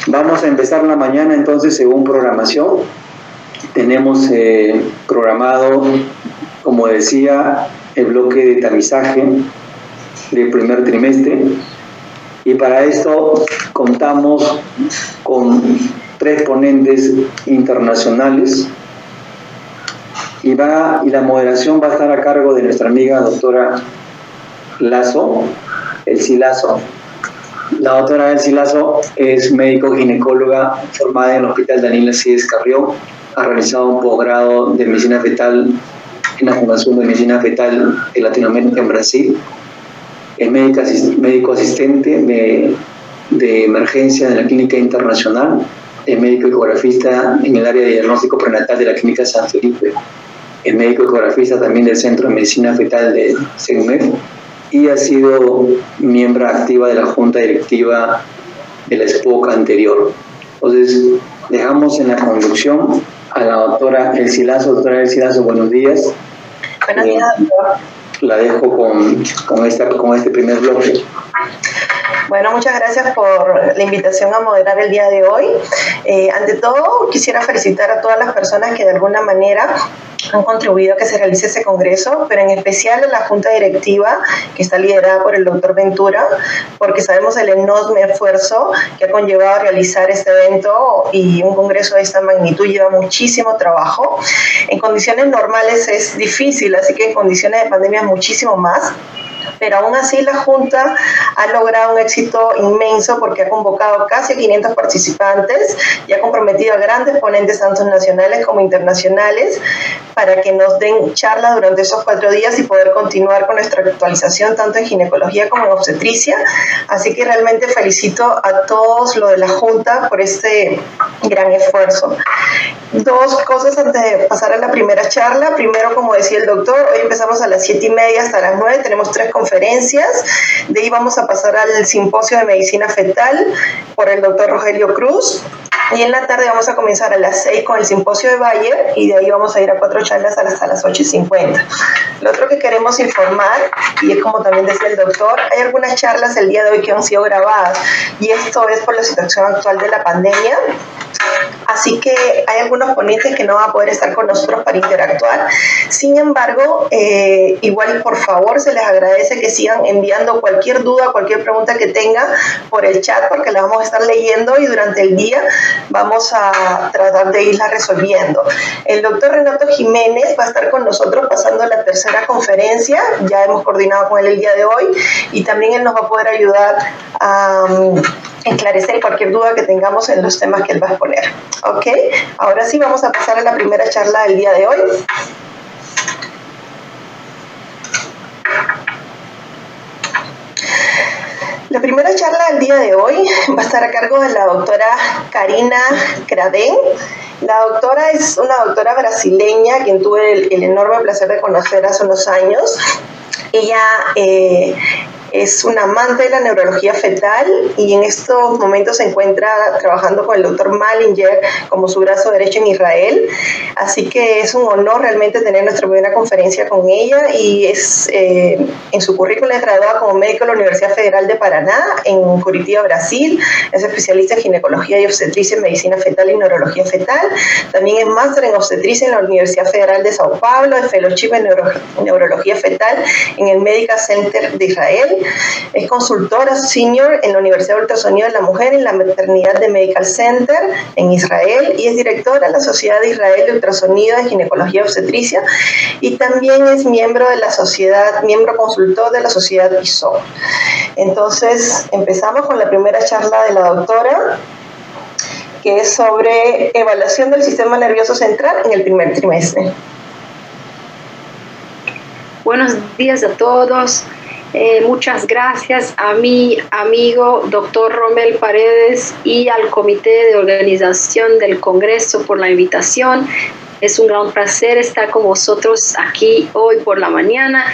Vamos a empezar la mañana entonces según programación. Tenemos programado, como decía, el bloque de tamizaje del primer trimestre, y para esto contamos con 3 ponentes internacionales y la moderación va a estar a cargo de nuestra amiga doctora Lazo, Elsie Lazo. La doctora Elsie Lazo es médico ginecóloga formada en el Hospital Daniel Alcides Carrión, ha realizado un posgrado de medicina fetal en la Fundación de Medicina Fetal de Latinoamérica en Brasil. Es médico asistente de emergencia de la Clínica Internacional, es médico ecografista en el área de diagnóstico prenatal de la Clínica San Felipe, es médico ecografista también del Centro de Medicina Fetal de CENMEF y ha sido miembro activa de la Junta Directiva de la SPOC anterior. Entonces, dejamos en la conducción a la doctora Elsie Lazo. Doctora Elsie Lazo, buenos días. Buenos días, doctor. La dejo con este primer bloque. Bueno, muchas gracias por la invitación a moderar el día de hoy. Ante todo, quisiera felicitar a todas las personas que de alguna manera han contribuido a que se realice ese congreso, pero en especial a la Junta Directiva, que está liderada por el doctor Ventura, porque sabemos el enorme esfuerzo que ha conllevado a realizar este evento, y un congreso de esta magnitud lleva muchísimo trabajo. En condiciones normales es difícil, así que en condiciones de pandemia muchísimo más. Pero aún así la Junta ha logrado un éxito inmenso porque ha convocado casi 500 participantes y ha comprometido a grandes ponentes tanto nacionales como internacionales para que nos den charlas durante esos 4 días y poder continuar con nuestra actualización tanto en ginecología como en obstetricia. Así que realmente felicito a todos los de la Junta por este gran esfuerzo. 2 cosas antes de pasar a la primera charla. Primero, como decía el doctor, hoy empezamos a las 7:30 hasta las 9, tenemos 3 conferencias. De ahí vamos a pasar al simposio de medicina fetal por el doctor Rogelio Cruz. Y en la tarde vamos a comenzar a las 6 con el simposio de Bayer, y de ahí vamos a ir a 4 charlas hasta las 8:50. Lo otro que queremos informar, y es como también decía el doctor, hay algunas charlas el día de hoy que han sido grabadas, y esto es por la situación actual de la pandemia. Así que hay algunos ponentes que no van a poder estar con nosotros para interactuar. Sin embargo, igual por favor se les agradece que sigan enviando cualquier duda, cualquier pregunta que tengan por el chat, porque la vamos a estar leyendo y durante el día vamos a tratar de irla resolviendo. El doctor Renato Jiménez va a estar con nosotros pasando la tercera conferencia, ya hemos coordinado con él el día de hoy, y también él nos va a poder ayudar a esclarecer cualquier duda que tengamos en los temas que él va a exponer. ¿Ok? Ahora sí, vamos a pasar a la primera charla del día de hoy. La primera charla del día de hoy va a estar a cargo de la doctora Karina Cradén. La doctora es una doctora brasileña, quien tuve el enorme placer de conocer hace unos años. Ella es una amante de la neurología fetal y en estos momentos se encuentra trabajando con el doctor Malinger como su brazo derecho en Israel. Así que es un honor realmente tener nuestra primera conferencia con ella, y es en su currículum es graduada como médico de la Universidad Federal de Paraná en Curitiba, Brasil. Es especialista en ginecología y obstetricia en medicina fetal y neurología fetal. También es máster en obstetricia en la Universidad Federal de Sao Paulo, es fellowship en neurología fetal en el Medical Center de Israel. Es consultora senior en la Universidad de Ultrasonido de la Mujer en la maternidad de Medical Center en Israel, y es directora de la Sociedad de Israel de Ultrasonido de Ginecología y Obstetricia, y también es miembro consultor de la sociedad ISO. Entonces, empezamos con la primera charla de la doctora, que es sobre evaluación del sistema nervioso central en el primer trimestre. Buenos días a todos. Muchas gracias a mi amigo doctor Romel Paredes y al comité de organización del Congreso por la invitación. Es un gran placer estar con vosotros aquí hoy por la mañana,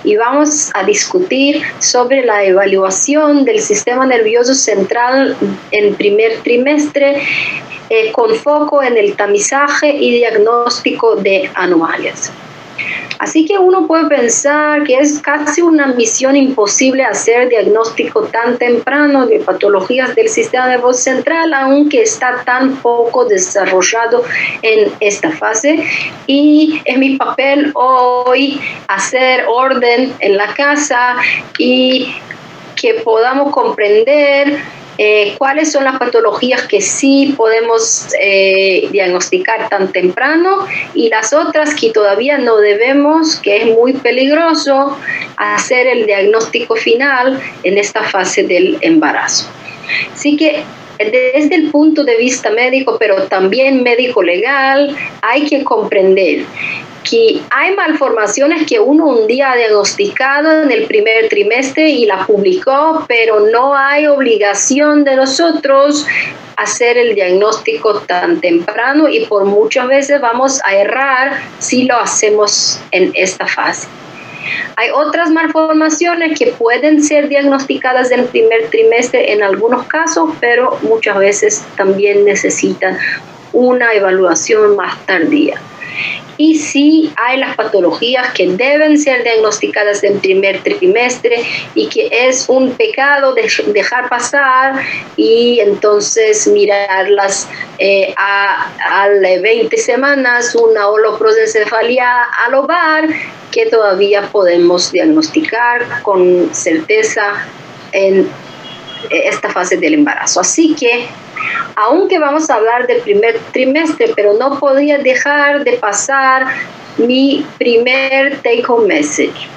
y vamos a discutir sobre la evaluación del sistema nervioso central en primer trimestre, con foco en el tamizaje y diagnóstico de anomalias. Así que uno puede pensar que es casi una misión imposible hacer diagnóstico tan temprano de patologías del sistema nervioso central, aunque está tan poco desarrollado en esta fase. Y es mi papel hoy hacer orden en la casa y que podamos comprender cuáles son las patologías que sí podemos diagnosticar tan temprano y las otras que todavía no debemos, que es muy peligroso hacer el diagnóstico final en esta fase del embarazo. Así que desde el punto de vista médico, pero también médico-legal, hay que comprender que hay malformaciones que uno un día ha diagnosticado en el primer trimestre y la publicó, pero no hay obligación de nosotros hacer el diagnóstico tan temprano y por muchas veces vamos a errar si lo hacemos en esta fase. Hay otras malformaciones que pueden ser diagnosticadas en el primer trimestre en algunos casos, pero muchas veces también necesitan una evaluación más tardía. Y sí hay las patologías que deben ser diagnosticadas en primer trimestre y que es un pecado dejar pasar y entonces mirarlas a 20 semanas, una holoprosencefalia al ovar que todavía podemos diagnosticar con certeza en esta fase del embarazo. Así que aunque vamos a hablar del primer trimestre, pero no podía dejar de pasar mi primer take-home message.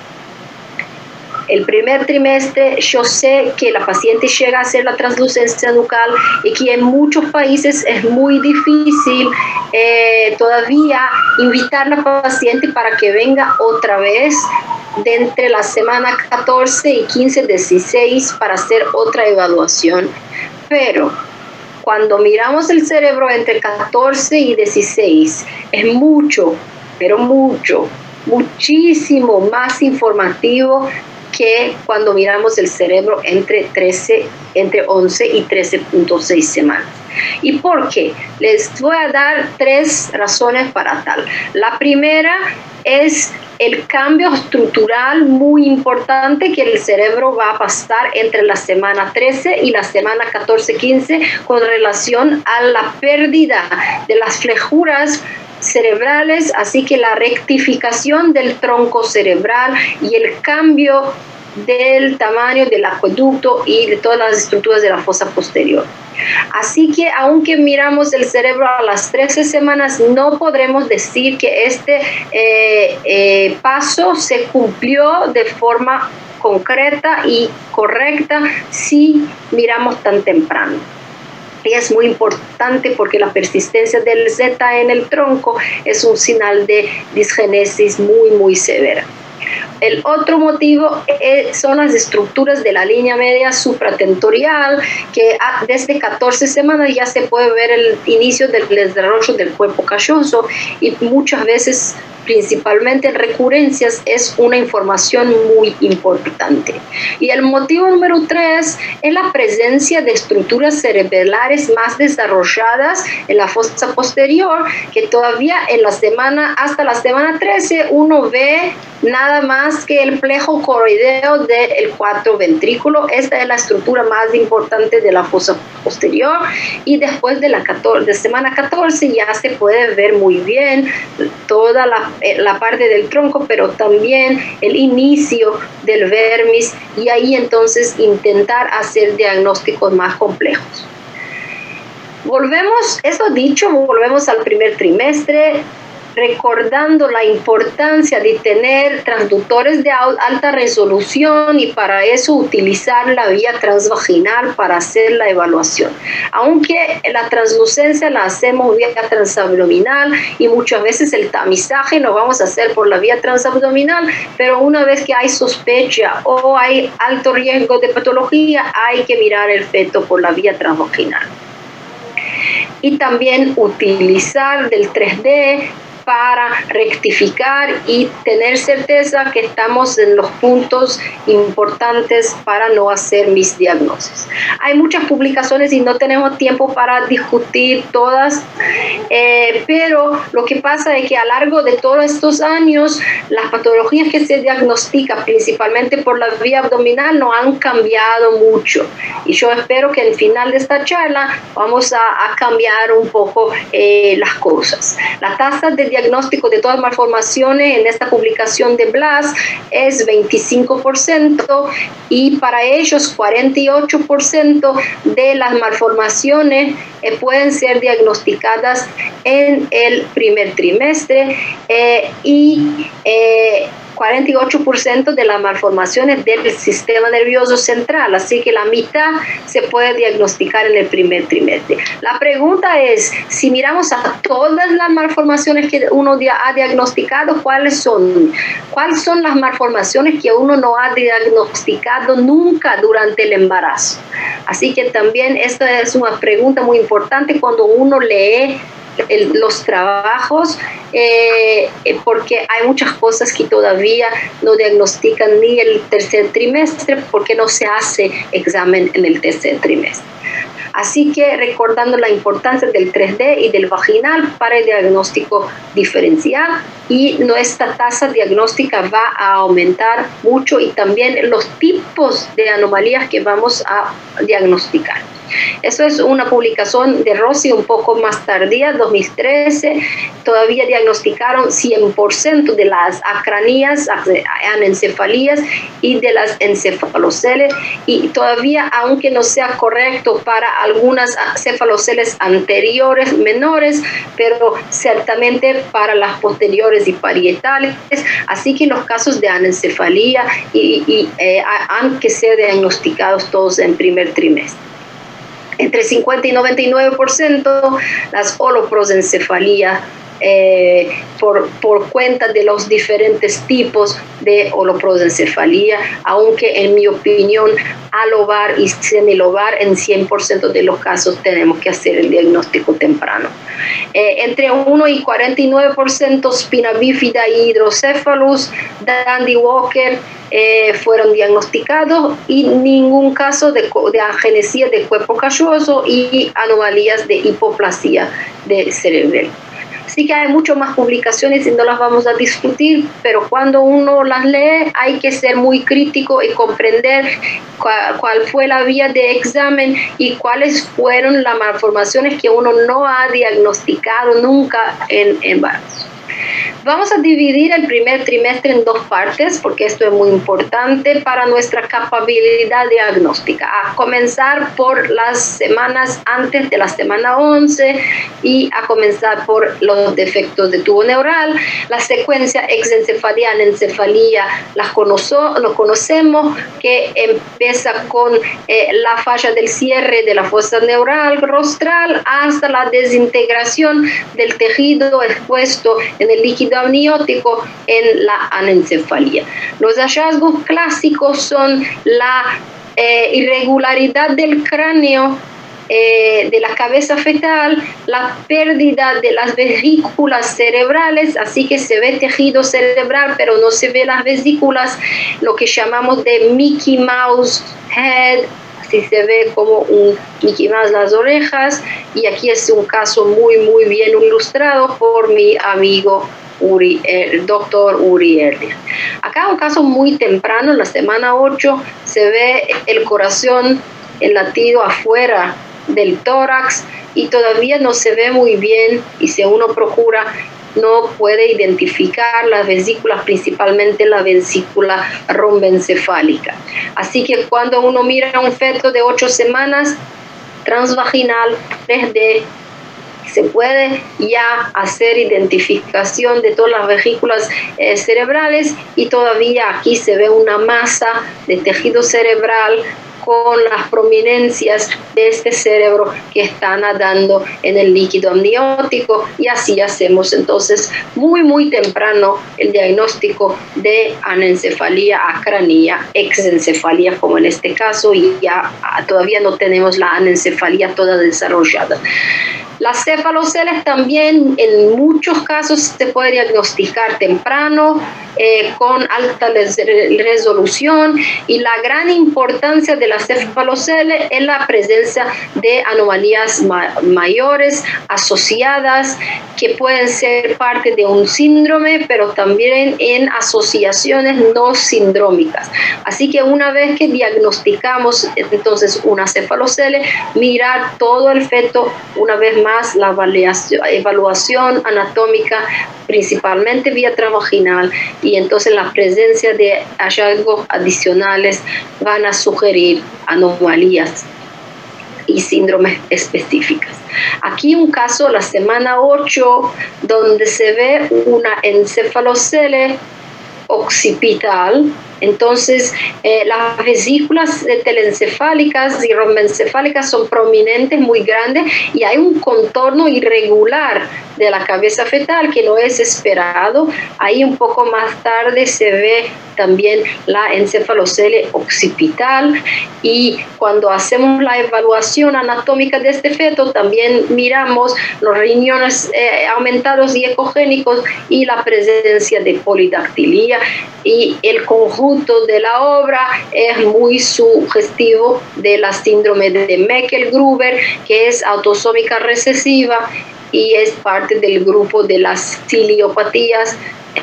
El primer trimestre yo sé que la paciente llega a hacer la translucencia nucal y que en muchos países es muy difícil todavía invitar a la paciente para que venga otra vez de entre la semana 14 y 15, 16 para hacer otra evaluación. Pero cuando miramos el cerebro entre 14 y 16, es mucho, pero muchísimo más informativo que cuando miramos el cerebro entre 11 y 13.6 semanas. ¿Y por qué? Les voy a dar 3 razones para tal. La primera es el cambio estructural muy importante que el cerebro va a pasar entre la semana 13 y la semana 14-15 con relación a la pérdida de las flejuras cerebrales, así que la rectificación del tronco cerebral y el cambio del tamaño del acueducto y de todas las estructuras de la fosa posterior. Así que aunque miramos el cerebro a las 13 semanas, no podremos decir que este paso se cumplió de forma concreta y correcta si miramos tan temprano. Y es muy importante porque la persistencia del Z en el tronco es un señal de disgenesis muy severa. El otro motivo son las estructuras de la línea media supratentorial, que desde 14 semanas ya se puede ver el inicio del desarrollo del cuerpo calloso y muchas veces, principalmente en recurrencias, es una información muy importante. Y el motivo número 3 es la presencia de estructuras cerebrales más desarrolladas en la fosa posterior, que todavía hasta la semana 13 uno ve nada más que el plejo coroideo del 4 ventrículo. Esta es la estructura más importante de la fosa posterior y después de de semana 14 ya se puede ver muy bien toda la parte del tronco, pero también el inicio del vermis y ahí entonces intentar hacer diagnósticos más complejos. Volvemos al primer trimestre, recordando la importancia de tener transductores de alta resolución y para eso utilizar la vía transvaginal para hacer la evaluación. Aunque la translucencia la hacemos vía transabdominal y muchas veces el tamizaje lo vamos a hacer por la vía transabdominal, pero una vez que hay sospecha o hay alto riesgo de patología, hay que mirar el feto por la vía transvaginal. Y también utilizar del 3D para rectificar y tener certeza que estamos en los puntos importantes para no hacer misdiagnosis. Hay muchas publicaciones y no tenemos tiempo para discutir todas, pero lo que pasa es que a lo largo de todos estos años las patologías que se diagnostican principalmente por la vía abdominal no han cambiado mucho, y yo espero que al final de esta charla vamos a cambiar un poco las cosas. La tasa de diagnóstico de todas las malformaciones en esta publicación de Blas es 25%, y para ellos 48% de las malformaciones pueden ser diagnosticadas en el primer trimestre, y 48% de las malformaciones del sistema nervioso central, así que la mitad se puede diagnosticar en el primer trimestre. La pregunta es, si miramos a todas las malformaciones que uno ha diagnosticado, ¿cuáles son las malformaciones que uno no ha diagnosticado nunca durante el embarazo? Así que también esta es una pregunta muy importante cuando uno lee los trabajos, porque hay muchas cosas que todavía no diagnostican ni el tercer trimestre porque no se hace examen en el tercer trimestre. Así que recordando la importancia del 3D y del vaginal para el diagnóstico diferencial, y nuestra tasa diagnóstica va a aumentar mucho, y también los tipos de anomalías que vamos a diagnosticar. Eso es una publicación de Rossi un poco más tardía, 2013. Todavía diagnosticaron 100% de las acranías, anencefalías y de las encefaloceles, y todavía, aunque no sea correcto para algunas cefaloceles anteriores menores, pero ciertamente para las posteriores y parietales. Así que los casos de anencefalía han que ser diagnosticados todos en primer trimestre. Entre 50 y 99% las holoprosencefalías por cuenta de los diferentes tipos de holoprosencefalía, aunque en mi opinión alobar y semilobar en 100% de los casos tenemos que hacer el diagnóstico temprano. Entre 1 y 49% spina bífida y hidrocephalus, Dandy Walker, fueron diagnosticados, y ningún caso de agenesia de cuerpo calloso y anomalías de hipoplasia de cerebral. Así que hay muchas más publicaciones y no las vamos a discutir, pero cuando uno las lee hay que ser muy crítico y comprender cuál fue la vía de examen y cuáles fueron las malformaciones que uno no ha diagnosticado nunca en embarazo. Vamos a dividir el primer trimestre en dos partes, porque esto es muy importante para nuestra capacidad diagnóstica. A comenzar por las semanas antes de la semana 11 y a comenzar por los defectos de tubo neural. La secuencia exencefalía, anencefalía, lo conocemos, que empieza con la falla del cierre de la fosa neural rostral hasta la desintegración del tejido expuesto en el líquido amniótico en la anencefalía. Los hallazgos clásicos son la irregularidad del cráneo, de la cabeza fetal, la pérdida de las vesículas cerebrales, así que se ve tejido cerebral pero no se ve las vesículas, lo que llamamos de Mickey Mouse Head. Así se ve como un Mickey Mouse las orejas, y aquí es un caso muy bien ilustrado por mi amigo el doctor Uri Erlich. Acá un caso muy temprano, en la semana 8, se ve el corazón, el latido afuera del tórax, y todavía no se ve muy bien, y si uno procura no puede identificar las vesículas, principalmente la vesícula rombencefálica. Así que cuando uno mira un feto de 8 semanas, transvaginal, 3D, se puede ya hacer identificación de todas las vesículas cerebrales, y todavía aquí se ve una masa de tejido cerebral con las prominencias de este cerebro que está nadando en el líquido amniótico, y así hacemos entonces muy temprano el diagnóstico de anencefalía, acranía, exencefalía, como en este caso, y ya todavía no tenemos la anencefalía toda desarrollada. Las cefaloceles también en muchos casos se puede diagnosticar temprano, con alta resolución, y la gran importancia de las cefaloceles es la presencia de anomalías mayores asociadas que pueden ser parte de un síndrome, pero también en asociaciones no sindrómicas. Así que una vez que diagnosticamos entonces una cefalocele, mirar todo el feto, una vez más la evaluación anatómica, principalmente vía transvaginal, y entonces la presencia de hallazgos adicionales van a sugerir anomalías y síndromes específicas. Aquí un caso, la semana 8, donde se ve una encefalocele occipital. Entonces, las vesículas telencefálicas y rombencefálicas son prominentes, muy grandes, y hay un contorno irregular de la cabeza fetal que no es esperado. Ahí un poco más tarde se ve también la encefalocele occipital, y cuando hacemos la evaluación anatómica de este feto también miramos los riñones aumentados y ecogénicos y la presencia de polidactilía, y el conjunto de la obra es muy sugestivo de la síndrome de Meckel-Gruber, que es autosómica recesiva y es parte del grupo de las ciliopatías.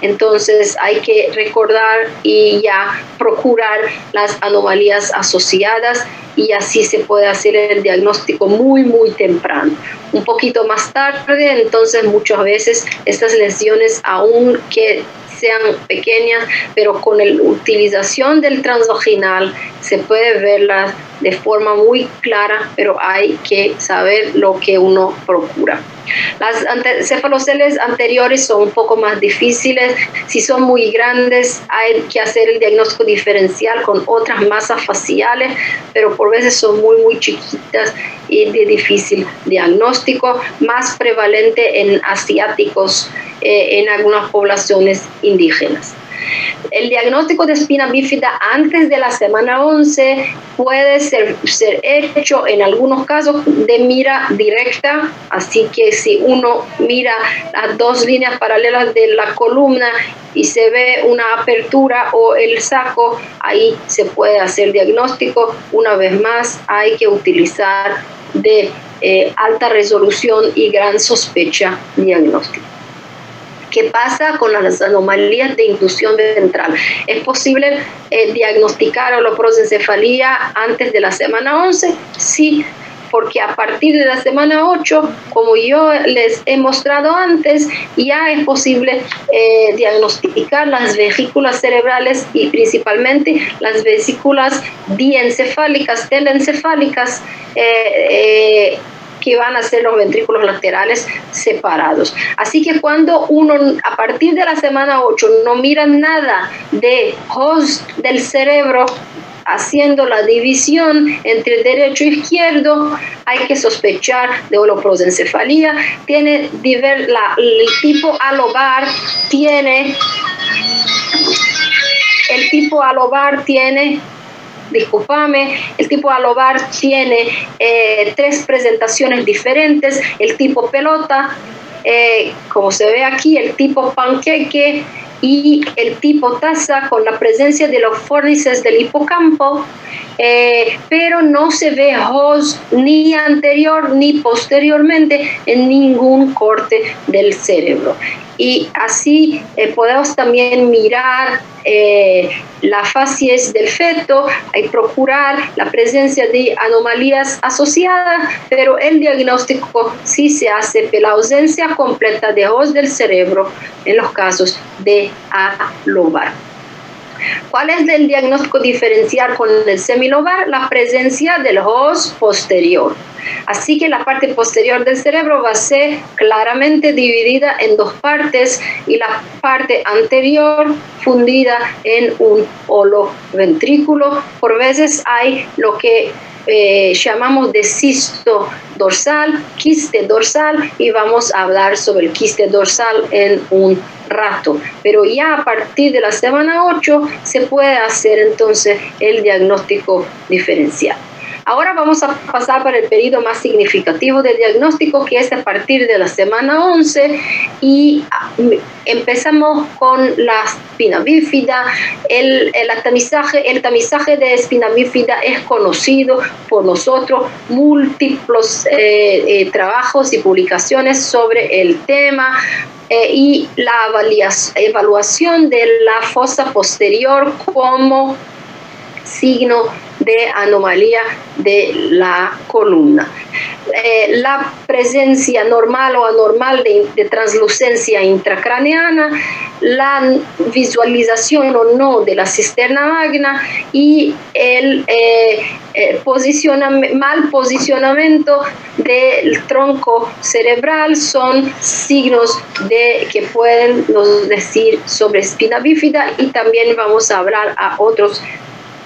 Entonces hay que recordar y ya procurar las anomalías asociadas, y así se puede hacer el diagnóstico muy temprano. Un poquito más tarde, entonces muchas veces estas lesiones, aunque sean pequeñas, pero con la utilización del transvaginal se puede verlas de forma muy clara, pero hay que saber lo que uno procura. Las cefaloceles anteriores son un poco más difíciles. Si son muy grandes, hay que hacer el diagnóstico diferencial con otras masas faciales, pero por veces son muy chiquitas y de difícil diagnóstico, más prevalente en asiáticos, en algunas poblaciones indígenas. El diagnóstico de espina bífida antes de la semana 11 puede ser hecho en algunos casos de mira directa, así que si uno mira las dos líneas paralelas de la columna y se ve una apertura o el saco, ahí se puede hacer diagnóstico. Una vez más, hay que utilizar de alta resolución y gran sospecha diagnóstica. ¿Qué pasa con las anomalías de inducción ventral? ¿Es posible diagnosticar holoprosencefalía antes de la semana 11? Sí, porque a partir de la semana 8, como yo les he mostrado antes, ya es posible diagnosticar las vesículas cerebrales y principalmente las vesículas diencefálicas, telencefálicas, que van a ser los ventrículos laterales separados. Así que cuando uno a partir de la semana 8 no mira nada de host del cerebro haciendo la división entre derecho e izquierdo, hay que sospechar de holoprosencefalía. El tipo alobar tiene el tipo alobar tiene 3 presentaciones diferentes: el tipo pelota, como se ve aquí, el tipo panqueque y el tipo taza, con la presencia de los fornices del hipocampo, pero no se ve host ni anterior ni posteriormente en ningún corte del cerebro. Y así podemos también mirar la facies del feto y procurar la presencia de anomalías asociadas, pero el diagnóstico sí se hace por la ausencia completa de host del cerebro en los casos de alobar. ¿Cuál es el diagnóstico diferencial con el semilobar? La presencia del host posterior. Así que la parte posterior del cerebro va a ser claramente dividida en 2 partes y la parte anterior fundida en un holoventrículo. Por veces hay lo que llamamos de cisto dorsal, quiste dorsal, y vamos a hablar sobre el quiste dorsal en un rato. Pero ya a partir de la semana 8 se puede hacer entonces el diagnóstico diferencial. Ahora vamos a pasar para el periodo más significativo del diagnóstico, que es a partir de la semana 11, y empezamos con la espina bífida. El tamizaje de espina bífida es conocido por nosotros, múltiples trabajos y publicaciones sobre el tema. Y la evaluación de la fosa posterior como signo de anomalía de la columna. La presencia normal o anormal de translucencia intracraneana, la visualización o no de la cisterna magna y el mal posicionamiento del tronco cerebral son signos que pueden nos decir sobre espina bífida, y también vamos a hablar a otros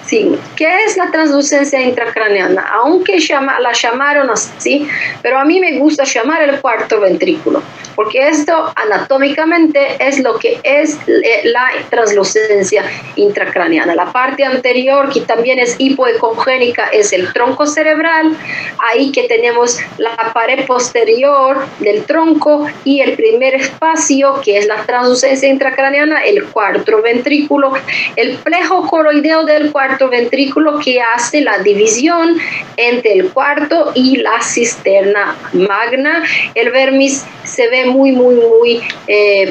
signos. ¿Qué es la translucencia intracraneana? Aunque la llamaron así, pero a mí me gusta llamar el cuarto ventrículo, porque esto anatómicamente es lo que es la translucencia intracraneana. La parte anterior, que también es hipoecogénica, es el tronco cerebral. Ahí que tenemos la pared posterior del tronco y el primer espacio, que es la translucencia intracraneana, el cuarto ventrículo, el plejo coroideo del cuarto ventrículo, que hace la división entre el cuarto y la cisterna magna. El vermis se ve muy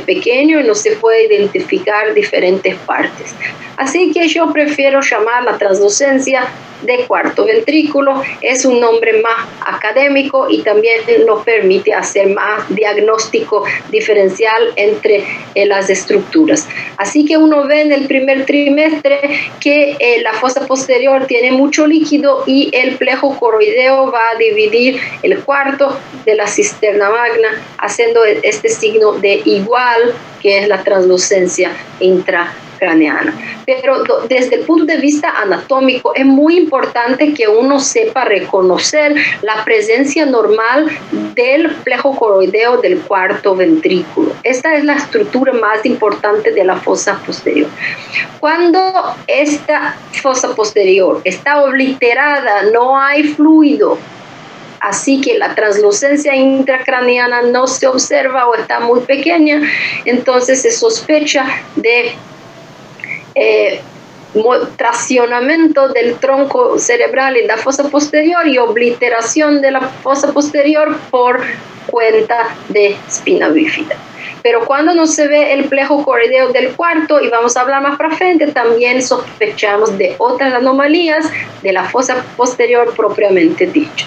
pequeño y no se puede identificar diferentes partes. Así que yo prefiero llamar la translucencia de cuarto ventrículo. Es un nombre más académico y también nos permite hacer más diagnóstico diferencial entre las estructuras. Así que uno ve en el primer trimestre que la fosa posterior tiene mucho líquido y el plejo coroideo va a dividir el cuarto de la cisterna magna, haciendo este signo de igual, que es la translucencia intracraneana. Pero desde el punto de vista anatómico es muy importante que uno sepa reconocer la presencia normal del plejo coroideo del cuarto ventrículo. Esta es la estructura más importante de la fosa posterior. Cuando esta fosa posterior está obliterada, no hay fluido, así que la translucencia intracraneana no se observa o está muy pequeña, entonces se sospecha de traccionamiento del tronco cerebral en la fosa posterior y obliteración de la fosa posterior por cuenta de espina bífida. Pero cuando no se ve el plejo coroideo del cuarto, y vamos a hablar más para frente, también sospechamos de otras anomalías de la fosa posterior propiamente dicha.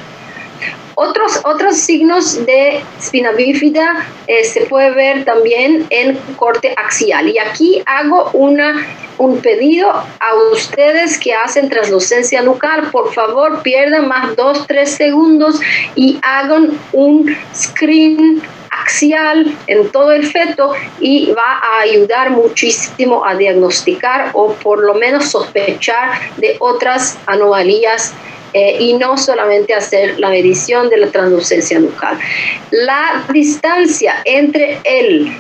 Otros signos de espina bífida se puede ver también en corte axial. Y aquí hago un pedido a ustedes que hacen translucencia nucal. Por favor, pierdan más 2-3 segundos y hagan un screen axial en todo el feto, y va a ayudar muchísimo a diagnosticar o por lo menos sospechar de otras anomalías, y no solamente hacer la medición de la translucencia nucal. La distancia entre el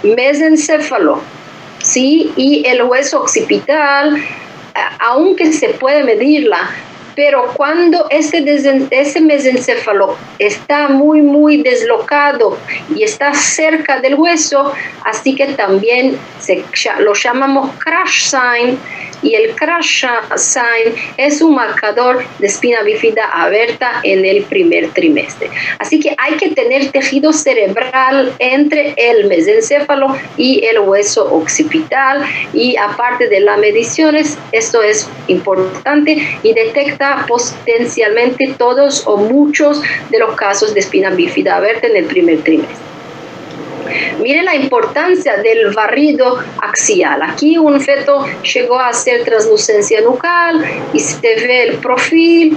mesencéfalo, ¿sí?, y el hueso occipital, aunque se puede medirla, pero cuando ese mesencéfalo está muy deslocado y está cerca del hueso, así que también lo llamamos crash sign, y el crash sign es un marcador de espina bífida abierta en el primer trimestre. Así que hay que tener tejido cerebral entre el mesencéfalo y el hueso occipital, y aparte de las mediciones, esto es importante y detecta potencialmente todos o muchos de los casos de espina bífida abierta en el primer trimestre. Miren la importancia del barrido axial. Aquí un feto llegó a hacer translucencia nucal y se ve el perfil,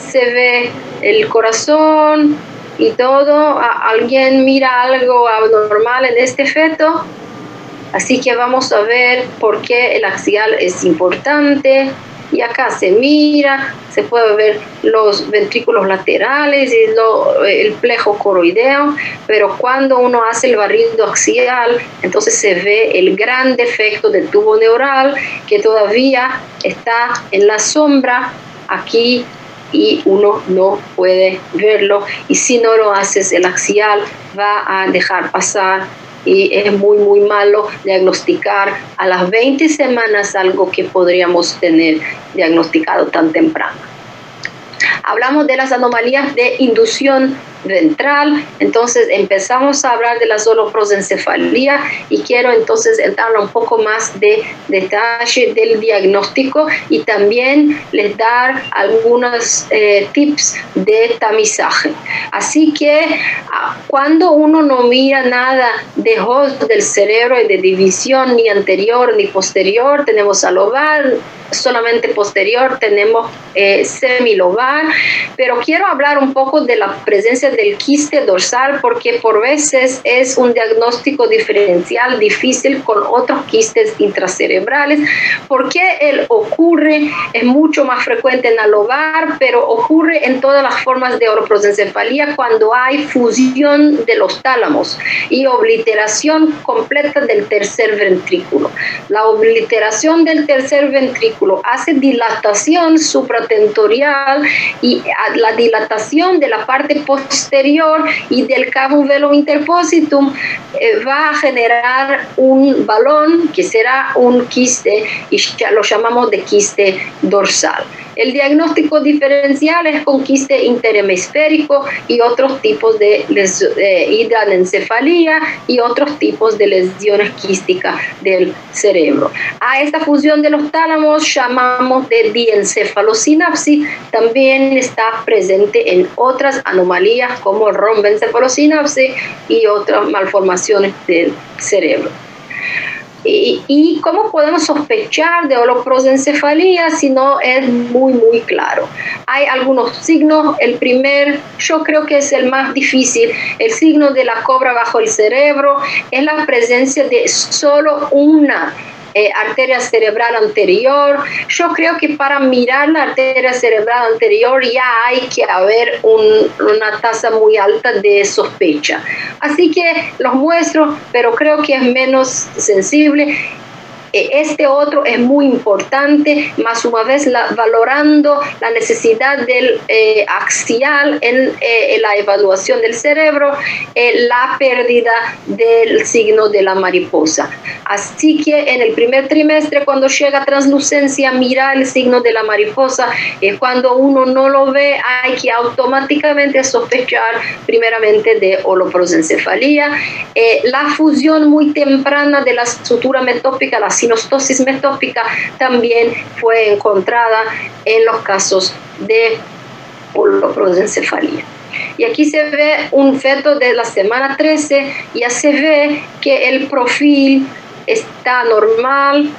se ve el corazón y todo. ¿Alguien mira algo anormal en este feto? Así que vamos a ver por qué el axial es importante. Y acá se mira, se puede ver los ventrículos laterales y el plejo coroideo, pero cuando uno hace el barrido axial, entonces se ve el gran defecto del tubo neural, que todavía está en la sombra aquí y uno no puede verlo, y si no lo haces, el axial va a dejar pasar, y es muy muy malo diagnosticar a las 20 semanas algo que podríamos tener diagnosticado tan temprano. Hablamos de las anomalías de inducción ventral, entonces empezamos a hablar de la holoprosencefalía, y quiero entonces entrar un poco más de detalle del diagnóstico y también les dar algunos tips de tamizaje. Así que cuando uno no mira nada de host del cerebro y de división ni anterior ni posterior, tenemos alobar, solamente posterior tenemos semilobar, pero quiero hablar un poco de la presencia del quiste dorsal, porque por veces es un diagnóstico diferencial difícil con otros quistes intracerebrales, porque él ocurre, es mucho más frecuente en alobar, pero ocurre en todas las formas de holoprosencefalía cuando hay fusión de los tálamos y obliteración completa del tercer ventrículo. La obliteración del tercer ventrículo hace dilatación supratentorial, y la dilatación de la parte posterior y del cavo velo interpositum va a generar un balón que será un quiste, y ya lo llamamos de quiste dorsal. El diagnóstico diferencial es con quiste interhemisférico y otros tipos de hidranencephalía y otros tipos de lesiones quísticas del cerebro. A esta fusión de los tálamos llamamos de diencefalosinapsis. También está presente en otras anomalías como rombencefalosinapsis y otras malformaciones del cerebro. ¿Y cómo podemos sospechar de holoprosencefalía si no es muy muy claro? Hay algunos signos. El primer, yo creo que es el más difícil, el signo de la cobra bajo el cerebro, es la presencia de solo una arteria cerebral anterior. Yo creo que para mirar la arteria cerebral anterior ya hay que haber una tasa muy alta de sospecha. Así que los muestro, pero creo que es menos sensible. Este otro es muy importante, más una vez valorando la necesidad del axial en la evaluación del cerebro, la pérdida del signo de la mariposa. Así que en el primer trimestre, cuando llega translucencia, mira el signo de la mariposa. Cuando uno no lo ve, hay que automáticamente sospechar primeramente de holoprosencefalía. La fusión muy temprana de la sutura metópica, la sinostosis metópica, también fue encontrada en los casos de holoprosencefalía. Y aquí se ve un feto de la semana 13, ya se ve que el perfil está normal,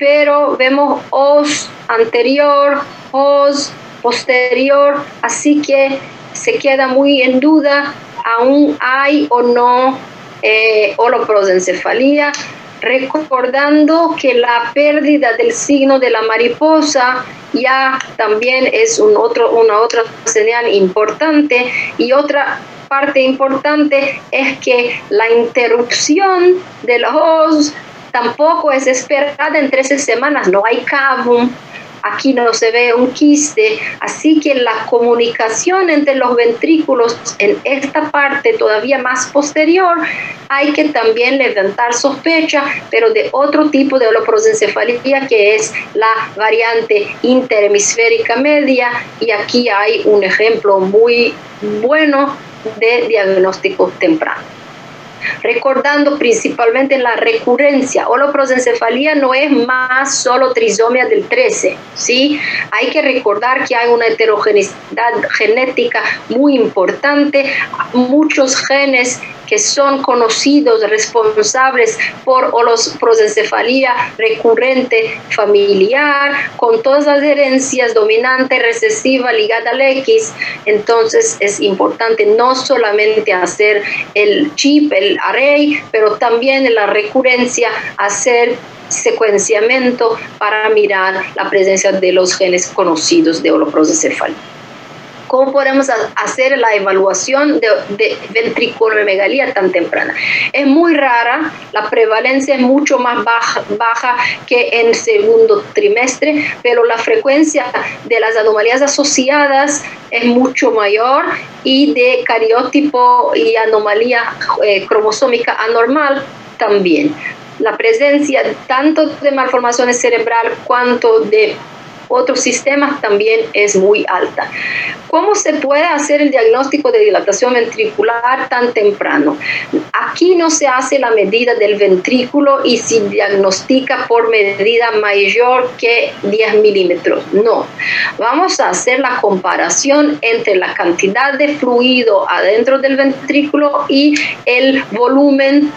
pero vemos os anterior, os posterior, así que se queda muy en duda, aún hay o no holoprosencefalía, recordando que la pérdida del signo de la mariposa ya también es una otra señal importante. Y otra parte importante es que la interrupción del host tampoco es esperada en 13 semanas, no hay cavum, aquí no se ve un quiste, así que la comunicación entre los ventrículos en esta parte todavía más posterior hay que también levantar sospecha, pero de otro tipo de holoprosencefalía, que es la variante interhemisférica media, y aquí hay un ejemplo muy bueno de diagnóstico temprano. Recordando principalmente la recurrencia, holoprosencefalía no es más solo trisomía del 13, ¿sí? Hay que recordar que hay una heterogeneidad genética muy importante, muchos genes que son conocidos responsables por holoprosencefalía recurrente familiar, con todas las herencias dominante, recesiva, ligada al X. Entonces es importante no solamente hacer el chip, el array, pero también en la recurrencia hacer secuenciamiento para mirar la presencia de los genes conocidos de holoprosencefalía. ¿Cómo podemos hacer la evaluación de ventriculomegalía tan temprana? Es muy rara, la prevalencia es mucho más baja que en segundo trimestre, pero la frecuencia de las anomalías asociadas es mucho mayor y de cariotipo y anomalía cromosómica anormal también. La presencia tanto de malformaciones cerebral cuanto de otros sistemas también es muy alta. ¿Cómo se puede hacer el diagnóstico de dilatación ventricular tan temprano? Aquí no se hace la medida del ventrículo y se diagnostica por medida mayor que 10 milímetros. No. Vamos a hacer la comparación entre la cantidad de fluido adentro del ventrículo y el volumen,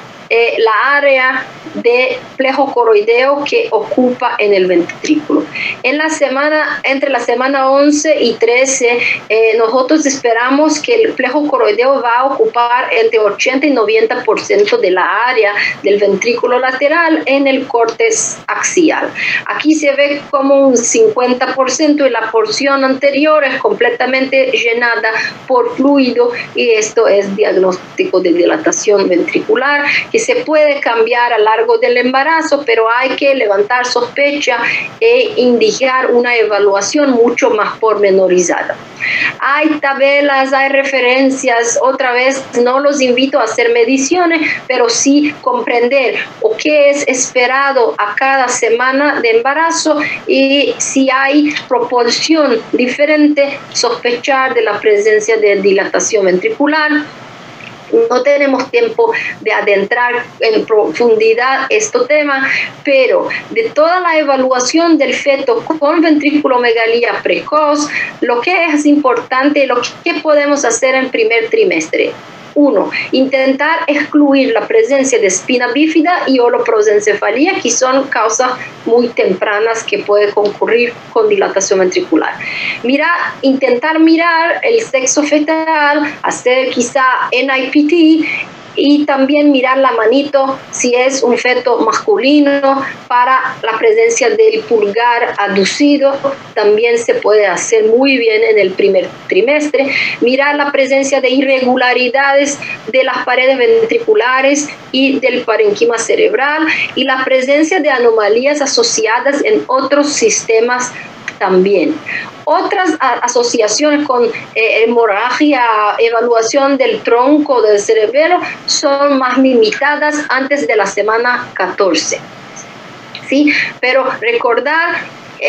la área de plejo coroideo que ocupa en el ventrículo. Entre la semana 11 y 13, nosotros esperamos que el plejo coroideo va a ocupar entre 80 y 90% de la área del ventrículo lateral en el córtex axial. Aquí se ve como un 50% y la porción anterior es completamente llenada por fluido, y esto es diagnóstico de dilatación ventricular que se puede cambiar a lo largo del embarazo, pero hay que levantar sospecha e indicar una evaluación mucho más pormenorizada. Hay tabelas, hay referencias, otra vez no los invito a hacer mediciones, pero sí comprender o qué es esperado a cada semana de embarazo, y si hay proporción diferente, sospechar de la presencia de dilatación ventricular. No tenemos tiempo de adentrar en profundidad este tema, pero de toda la evaluación del feto con ventriculomegalía precoz, lo que es importante, lo que podemos hacer en primer trimestre. 1. Intentar excluir la presencia de espina bífida y holoprosencefalia, que son causas muy tempranas que puede concurrir con dilatación ventricular. Intentar mirar el sexo fetal, hacer quizá NIPT, y también mirar la manito si es un feto masculino para la presencia del pulgar aducido. También se puede hacer muy bien en el primer trimestre. Mirar la presencia de irregularidades de las paredes ventriculares y del parenquima cerebral, y la presencia de anomalías asociadas en otros sistemas también. Otras asociaciones con hemorragia, evaluación del tronco del cerebelo, son más limitadas antes de la semana 14. ¿Sí? Pero recordar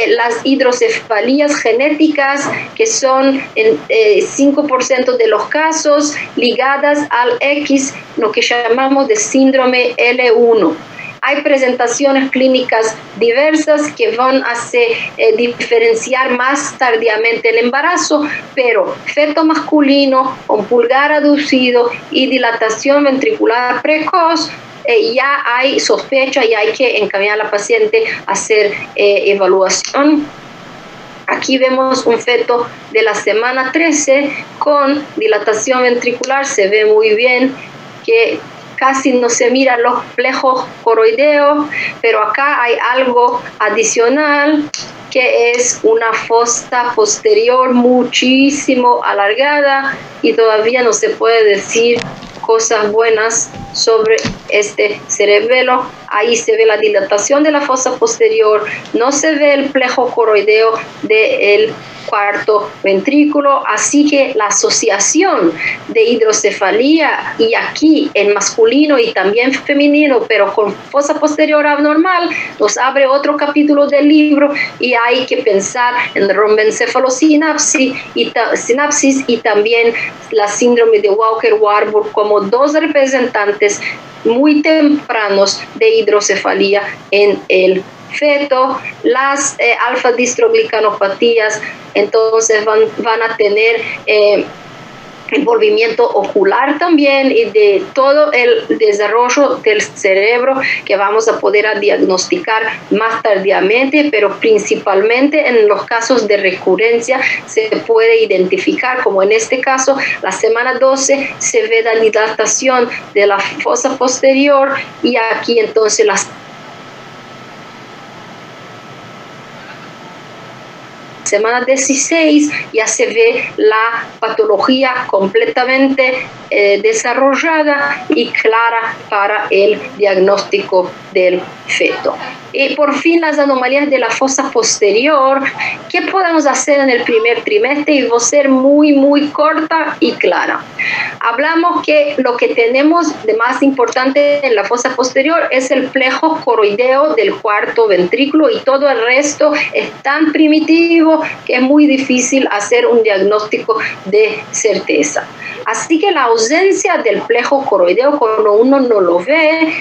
las hidrocefalías genéticas, que son en 5% de los casos ligadas al X, lo que llamamos de síndrome L1. Hay presentaciones clínicas diversas que van a diferenciar más tardíamente el embarazo, pero feto masculino con pulgar aducido y dilatación ventricular precoz, ya hay sospecha y hay que encaminar a la paciente a hacer evaluación. Aquí vemos un feto de la semana 13 con dilatación ventricular, se ve muy bien que casi no se miran los plejos coroideos, pero acá hay algo adicional, que es una fosa posterior muchísimo alargada, y todavía no se puede decir cosas buenas sobre este cerebelo. Ahí se ve la dilatación de la fosa posterior, no se ve el plejo coroideo del cuarto ventrículo, así que la asociación de hidrocefalía, y aquí en masculino y también femenino, pero con fosa posterior abnormal, nos abre otro capítulo del libro, y hay que pensar en rombencephalosinapsis y también la síndrome de Walker-Warburg como dos representantes muy tempranos de hidrocefalía en el feto. Las alfa-distroglicanopatías entonces van a tener envolvimiento ocular también, y de todo el desarrollo del cerebro que vamos a poder diagnosticar más tardíamente, pero principalmente en los casos de recurrencia se puede identificar, como en este caso, la semana 12 se ve la dilatación de la fosa posterior, y aquí entonces las semana 16 ya se ve la patología completamente desarrollada y clara para el diagnóstico del feto. Y por fin las anomalías de la fosa posterior, ¿qué podemos hacer en el primer trimestre? Y voy a ser muy corta y clara. Hablamos que lo que tenemos de más importante en la fosa posterior es el plejo coroideo del cuarto ventrículo, y todo el resto es tan primitivo que es muy difícil hacer un diagnóstico de certeza. Así que la ausencia del plejo coroideo, cuando uno no lo ve,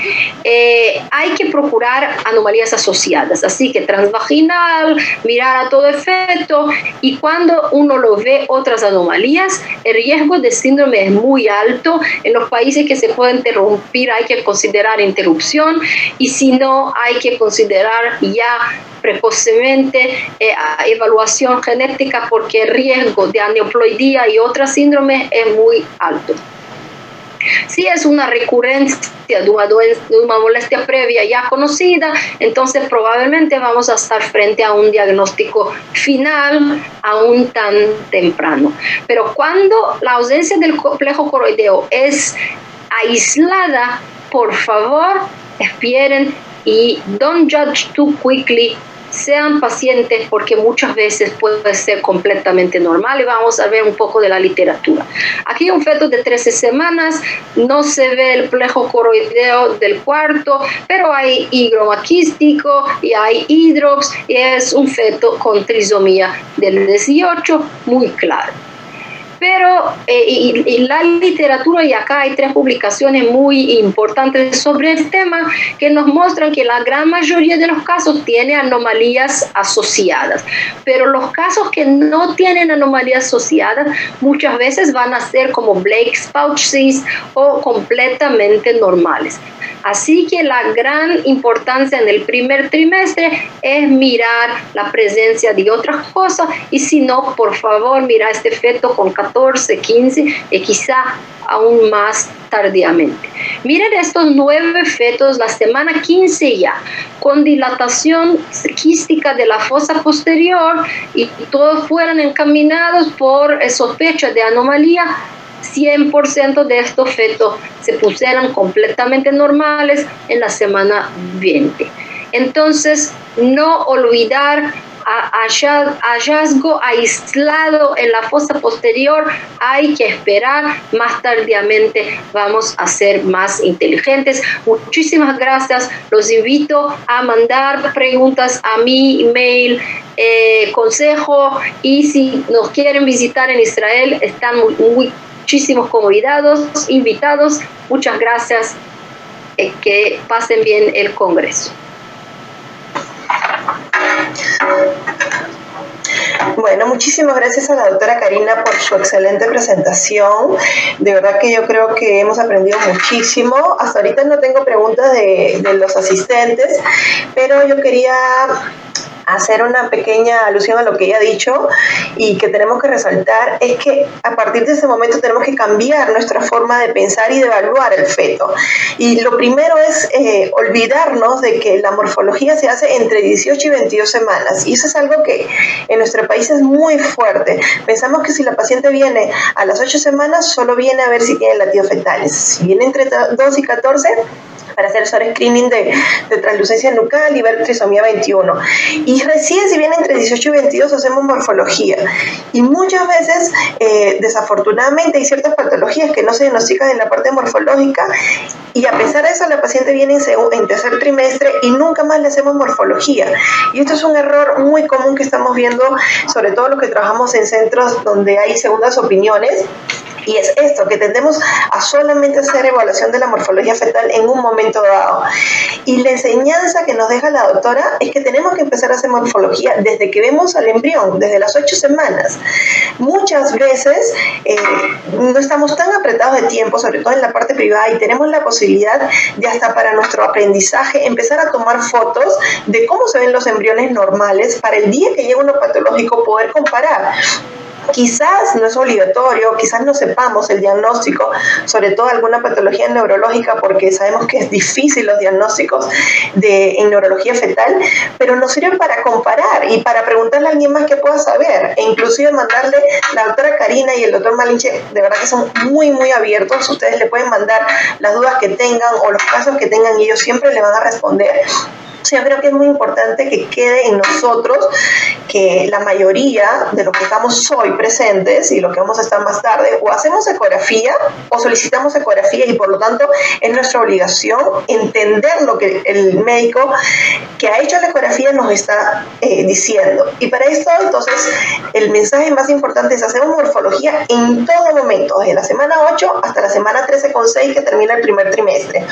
hay que procurar anomalías asociadas. Así que transvaginal, mirar a todo el feto, y cuando uno lo ve otras anomalías, el riesgo de síndrome es muy alto. En los países que se puede interrumpir hay que considerar interrupción, y si no, hay que considerar ya precocemente evaluación genética, porque el riesgo de aneuploidía y otras síndromes es muy alto. Si es una recurrencia de una molestia previa ya conocida, entonces probablemente vamos a estar frente a un diagnóstico final aún tan temprano. Pero cuando la ausencia del plejo coroideo es aislada, por favor, esperen y don't judge too quickly. Sean pacientes, porque muchas veces puede ser completamente normal, y vamos a ver un poco de la literatura. Aquí un feto de 13 semanas, no se ve el plejo coroideo del cuarto, pero hay higroma quístico y hay hidrops, y es un feto con trisomía del 18, muy claro. Pero y la literatura, y acá hay 3 publicaciones muy importantes sobre el tema, que nos muestran que la gran mayoría de los casos tiene anomalías asociadas, pero los casos que no tienen anomalías asociadas muchas veces van a ser como Blake's pouch cyst o completamente normales. Así que la gran importancia en el primer trimestre es mirar la presencia de otras cosas, y si no, por favor, mira este feto con 14, 15 y quizá aún más tardíamente. Miren estos 9 fetos la semana 15 ya, con dilatación quística de la fosa posterior, y todos fueron encaminados por sospecha de anomalía. 100% de estos fetos se pusieron completamente normales en la semana 20. Entonces, no olvidar hallazgo aislado en la fosa posterior, hay que esperar, más tardíamente vamos a ser más inteligentes. Muchísimas gracias, los invito a mandar preguntas a mi email, consejo, y si nos quieren visitar en Israel, están muchísimos convidados, invitados. Muchas gracias, que pasen bien el Congreso. Bueno, muchísimas gracias a la doctora Karina por su excelente presentación. De verdad que yo creo que hemos aprendido muchísimo. Hasta ahorita no tengo preguntas de los asistentes, pero yo quería hacer una pequeña alusión a lo que ella ha dicho, y que tenemos que resaltar es que a partir de ese momento tenemos que cambiar nuestra forma de pensar y de evaluar el feto. Y lo primero es olvidarnos de que la morfología se hace entre 18 y 22 semanas, y eso es algo que en nuestro país es muy fuerte. Pensamos que si la paciente viene a las 8 semanas, solo viene a ver si tiene latidos fetales. Si viene entre 2 y 14, para hacer solo screening de translucencia nucal y ver trisomía 21. Y recién si viene entre 18 y 22 hacemos morfología. Y muchas veces, desafortunadamente, hay ciertas patologías que no se diagnostican en la parte morfológica, y a pesar de eso la paciente viene en tercer trimestre y nunca más le hacemos morfología. Y esto es un error muy común que estamos viendo, sobre todo los que trabajamos en centros donde hay segundas opiniones. Y es esto, que tendemos a solamente hacer evaluación de la morfología fetal en un momento dado. Y la enseñanza que nos deja la doctora es que tenemos que empezar a hacer morfología desde que vemos al embrión, desde las 8 semanas. Muchas veces no estamos tan apretados de tiempo, sobre todo en la parte privada, y tenemos la posibilidad de, hasta para nuestro aprendizaje, empezar a tomar fotos de cómo se ven los embriones normales para el día que llega uno patológico poder comparar. Quizás no es obligatorio, quizás no sepamos el diagnóstico, sobre todo alguna patología neurológica, porque sabemos que es difícil los diagnósticos en neurología fetal, pero nos sirve para comparar y para preguntarle a alguien más que pueda saber, e inclusive mandarle, la doctora Karina y el doctor Malinche, de verdad que son muy, muy abiertos, ustedes le pueden mandar las dudas que tengan o los casos que tengan y ellos siempre le van a responder. Yo creo que es muy importante que quede en nosotros que la mayoría de los que estamos hoy presentes y los que vamos a estar más tarde, o hacemos ecografía o solicitamos ecografía y por lo tanto es nuestra obligación entender lo que el médico que ha hecho la ecografía nos está diciendo. Y para esto, entonces, el mensaje más importante es hacemos morfología en todo momento, desde la semana 8 hasta la semana 13,6 que termina el primer trimestre.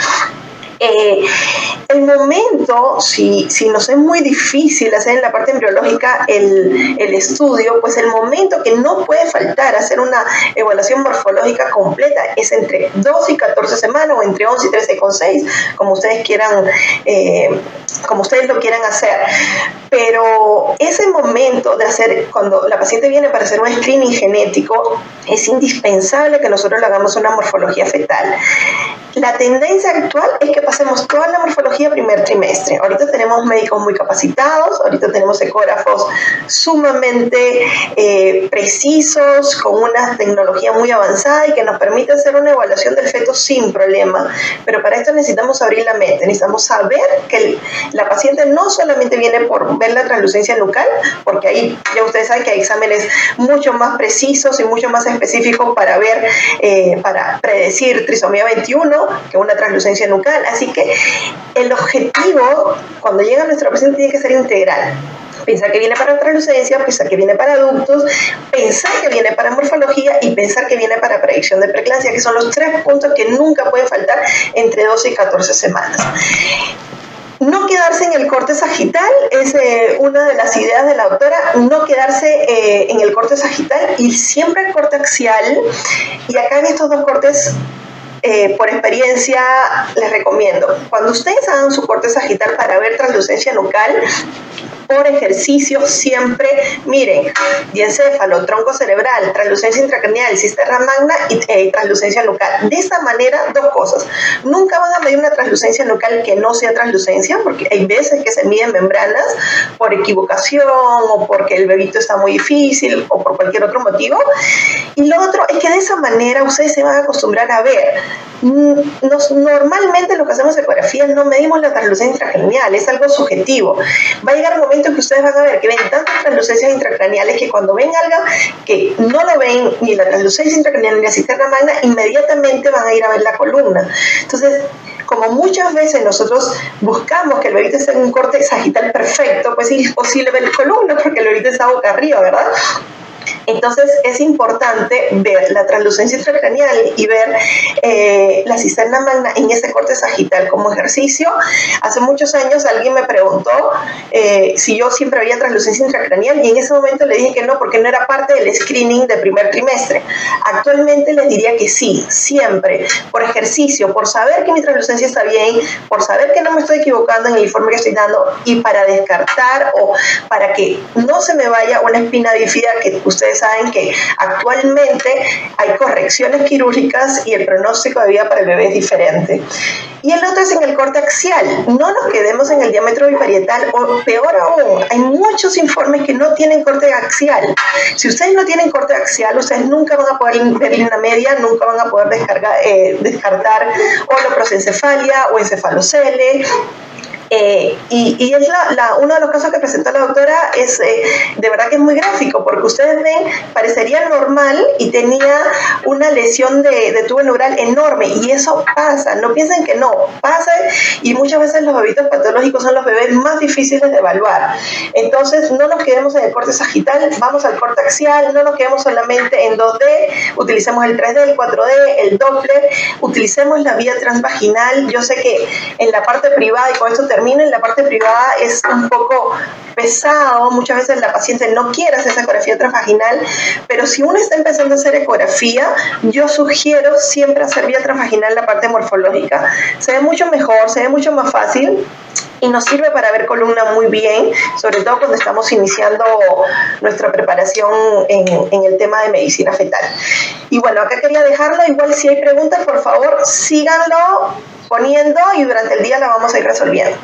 El momento, si nos es muy difícil hacer en la parte embriológica el estudio, pues el momento que no puede faltar hacer una evaluación morfológica completa es entre 12 y 14 semanas o entre 11 y 13,6, como ustedes quieran, como ustedes lo quieran hacer. Pero ese momento de hacer, cuando la paciente viene para hacer un screening genético, es indispensable que nosotros le hagamos una morfología fetal. La tendencia actual es que pasemos toda la morfología primer trimestre. Ahorita tenemos médicos muy capacitados, ahorita tenemos ecógrafos sumamente precisos, con una tecnología muy avanzada y que nos permite hacer una evaluación del feto sin problema. Pero para esto necesitamos abrir la mente, necesitamos saber que la paciente no solamente viene por ver la translucencia nucal, porque ahí ya ustedes saben que hay exámenes mucho más precisos y mucho más específicos para ver, para predecir trisomía 21, que una translucencia nucal. Así que el objetivo cuando llega nuestra paciente tiene que ser integral. Pensar que viene para translucencia, pensar que viene para adultos, pensar que viene para morfología y pensar que viene para predicción de preeclampsia, que son los 3 puntos que nunca pueden faltar entre 12 y 14 semanas. No quedarse en el corte sagital es una de las ideas de la doctora, no quedarse en el corte sagital y siempre el corte axial. Y acá en estos dos cortes, por experiencia, les recomiendo, cuando ustedes hagan su corte sagital para ver translucencia nucal, por ejercicio siempre miren diencéfalo, tronco cerebral, translucencia intracraneal, cisterna magna y translucencia nucal. De esta manera, dos cosas. Nunca van a medir una translucencia nucal que no sea translucencia, porque hay veces que se miden membranas por equivocación o porque el bebito está muy difícil o por cualquier otro motivo. Y lo otro es que de esa manera ustedes se van a acostumbrar a ver. Normalmente lo que hacemos en ecografía no medimos la translucencia intracraneal, es algo subjetivo. Va a llegar un momento que ustedes van a ver que ven tantas translucencias intracraneales que cuando ven algo que no lo ven, ni la translucencia intracraneal ni la cisterna magna, inmediatamente van a ir a ver la columna. Entonces, como muchas veces nosotros buscamos que el bebito esté en un corte sagital perfecto, pues es imposible ver la columna porque el bebito está boca arriba, ¿verdad? Entonces es importante ver la translucencia intracraneal y ver la cisterna magna en ese corte sagital como ejercicio. Hace muchos años alguien me preguntó si yo siempre veía translucencia intracraneal y en ese momento le dije que no, porque no era parte del screening del primer trimestre. Actualmente les diría que sí, siempre, por ejercicio, por saber que mi translucencia está bien, por saber que no me estoy equivocando en el informe que estoy dando y para descartar o para que no se me vaya una espina bífida, que ustedes saben que actualmente hay correcciones quirúrgicas y el pronóstico de vida para el bebé es diferente. Y el otro es en el corte axial. No nos quedemos en el diámetro biparietal, o peor aún, hay muchos informes que no tienen corte axial. Si ustedes no tienen corte axial, ustedes nunca van a poder ver en la media, nunca van a poder descartar holoprosencefalia o encefalocele. Y es uno de los casos que presentó la doctora es de verdad que es muy gráfico, porque ustedes ven, parecería normal y tenía una lesión de tubo neural enorme, y eso pasa, no piensen que no, pasa, y muchas veces los bebitos patológicos son los bebés más difíciles de evaluar. Entonces no nos quedemos en el corte sagital, vamos al corte axial, no nos quedemos solamente en 2D, utilicemos el 3D, el 4D, el Doppler, utilicemos la vía transvaginal. Yo sé que en la parte privada, y con esto en la parte privada es un poco pesado, muchas veces la paciente no quiere hacer esa ecografía transvaginal, pero si uno está empezando a hacer ecografía, yo sugiero siempre hacer vía transvaginal la parte morfológica. Se ve mucho mejor, se ve mucho más fácil. y nos sirve para ver columna muy bien, sobre todo cuando estamos iniciando nuestra preparación en el tema de medicina fetal. Y bueno, acá quería dejarlo, igual si hay preguntas, por favor, síganlo poniendo y durante el día la vamos a ir resolviendo.